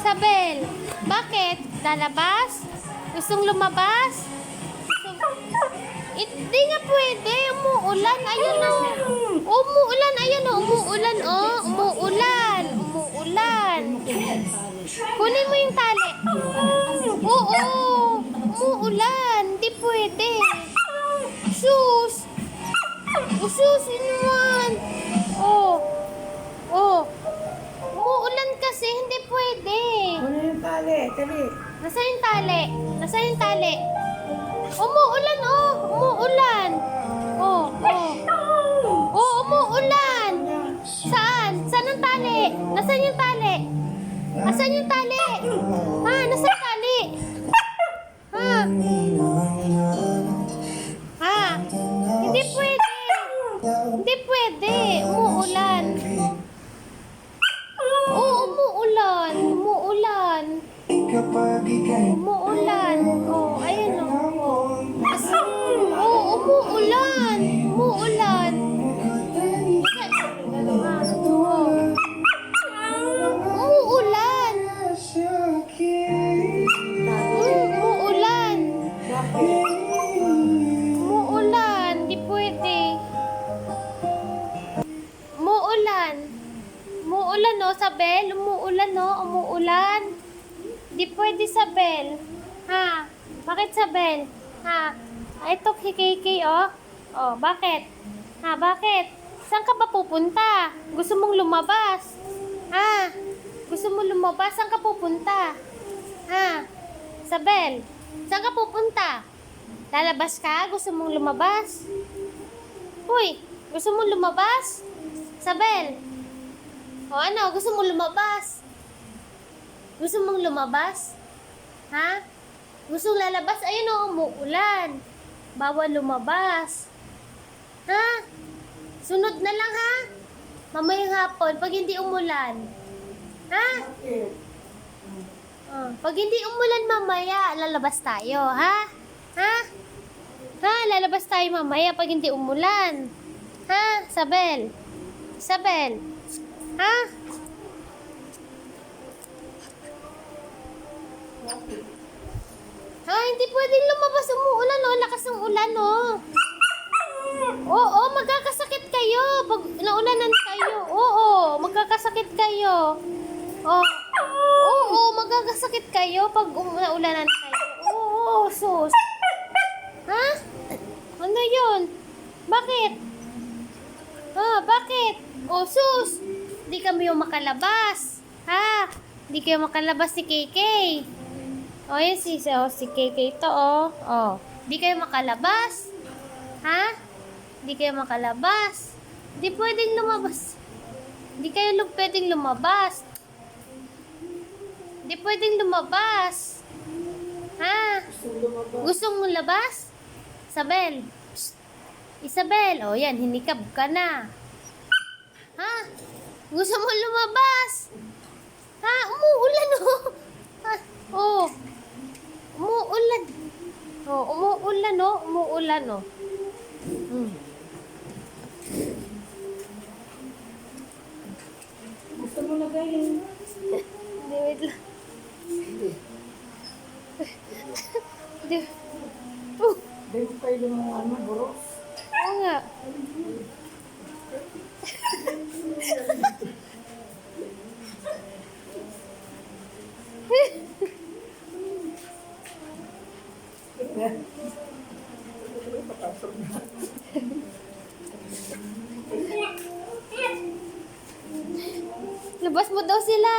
Isabel, bakit? Lalabas? Gustong lumabas? Hindi nga pwede. Umuulan. Ayun o. Umuulan. Ayun o. Umuulan o. Umuulan. Umuulan. Kunin mo yung tali. Oo. Umuulan. Hindi pwede. Sus. Sus. Inuman. Oh. Oh. Umuulan kasi. Hindi pwede. Ano yung tali? Tali. Nasa yung tali? Nasa yung tali? Umuulan, oh! Umuulan! Oh, oh. Oh, umuulan! Saan? Saan ang tali? Nasaan yung tali? Nasaan yung tali? Ha? Nasaan yung tali? Ha? Ha? Hindi pwede! Hindi pwede! Umuulan! Oh, umuulan! Umuulan! Umuulan! Oh, ayun oh. Oh, umuulan! Umuulan! Umuulan! Umuulan! Umuulan! Di pwede. Umuulan! Umuulan no, Sabel? Umuulan no? Umuulan! Di pwede, Sabel. Ha? Bakit, Sabel? Ha? Ito, kikiki, oh. Oh, bakit? Ha, bakit? Saan ka ba pupunta? Gusto mong lumabas? Ha? Gusto mong lumabas? Saan ka pupunta? Ha? Sabel, saan ka pupunta? Lalabas ka? Gusto mong lumabas? Uy, gusto mong lumabas? Sabel. O ano, gusto mong lumabas? Gusto mong lumabas? Ha? Gusto lalabas? Ayun o, umuulan. Bawal lumabas. Ha? Sunod na lang ha? Mamayang hapon, pag hindi umulan. Ha? Pag hindi umulan mamaya, lalabas tayo, ha? Ha? Ha? Lalabas tayo mamaya pag hindi umulan. Ha? Isabel? Isabel? Ha? Ha, hindi pwedeng lumabas. Umuulan, oh. Lakas ng ulan, oh. Oo, magkakasakit kayo. Pag naulanan kayo. Oo, magkakasakit kayo. Oh. Oo, magkakasakit kayo pag naulanan kayo. Oo, sus. Ha? Ano yun? Bakit? Ha, bakit? Oh, sus. Hindi kami yung makalabas. Ha? Hindi kayo makalabas si KK. O, yun si KK to, oh. Oh, di kayo makalabas? Ha? Di kayo makalabas? Di pwedeng lumabas. Di kayo pwedeng lumabas. Di pwedeng lumabas. Ha? Gusto mong labas? Isabel. Psst. Isabel. O, yan, hinikab ka na. Ha? Gusto mong lumabas? Ha? Umuulan, oh. Ha? Oh. Umuulan. Oh, umuulan, no? Umuulan, no? Gusto mo lagayin? Hindi, wait lang. Hindi. Oh, Hindi mo kayo lumangan mo, boros. oo nga. Labas mo daw sila.